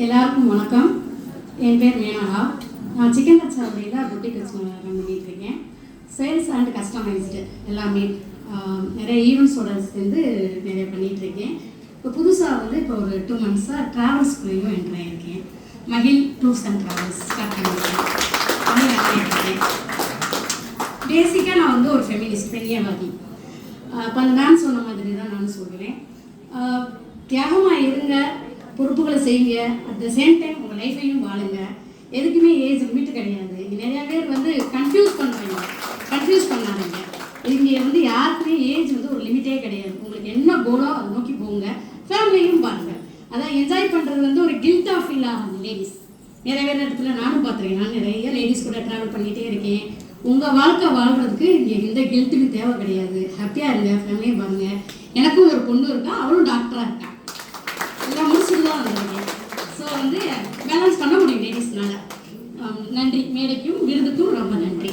எல்லாருக்கும் வணக்கம். என் பேர் மேனகா. நான் சிக்கன் கச்சாவடியில் புட்டிக் ரன் பண்ணிகிட்ருக்கேன். சேல்ஸ் அண்ட் கஸ்டமைஸ்டு எல்லாமே நிறைய ஈவெண்ட்ஸோட சேர்ந்து நிறைய பண்ணிகிட்ருக்கேன். இப்போ புதுசாக இப்போ ஒரு 2 months ட்ராவல்ஸ்குள்ளேயும் என்ட்ரு ஆகியிருக்கேன். மகிழ் டூர்ஸ் அண்ட் ட்ராவல்ஸ் ஸ்டார்ட் பண்ணியிருக்கேன். இருக்கேன். பேசிக்காக நான் ஒரு ஃபெமினிஸ்ட், பெரியவாதி. இப்போ அந்த மேம் சொன்ன மாதிரி தான் நான் சொல்லுவேன். தியாகமாக இருங்க, பொறுப்புகளை செய்யுங்க, அட் த சேம் டைம் உங்கள் லைஃப்பையும் வாழுங்க. எதுக்குமே ஏஜ் லிமிட் கிடையாது. நிறையா பேர் கன்ஃபியூஸ் பண்ணாதீங்க. இங்கே யாருக்குமே ஏஜ் ஒரு லிமிட்டே கிடையாது. உங்களுக்கு என்ன கோலோ அதை நோக்கி போங்க. ஃபேமிலியும் பாருங்கள். அதான் என்ஜாய் பண்ணுறது ஒரு கில்ட்டாக ஃபீல் ஆகும் லேடிஸ். நிறைய பேர் இடத்துல நானும் பார்த்துருக்கேன். நான் நிறைய லேடிஸ் கூட ட்ராவல் பண்ணிகிட்டே இருக்கேன். உங்கள் வாழ்க்கை வாழ்கிறதுக்கு இங்கே எந்த கில்ட்டுக்கு தேவை கிடையாது. ஹாப்பியாக இருங்க, ஃபேமிலியும் பாருங்கள். எனக்கும் ஒரு பொண்ணு இருக்கா, அவளும் டாக்டராக இருக்கா. இதெல்லாம் முடிச்சுட்டு தான் வந்திருக்கேன். ஸோ பேலன்ஸ் பண்ண முடியும் லேடிஸ்னால. நன்றி. மேடைக்கும் விருதுக்கும் ரொம்ப நன்றி.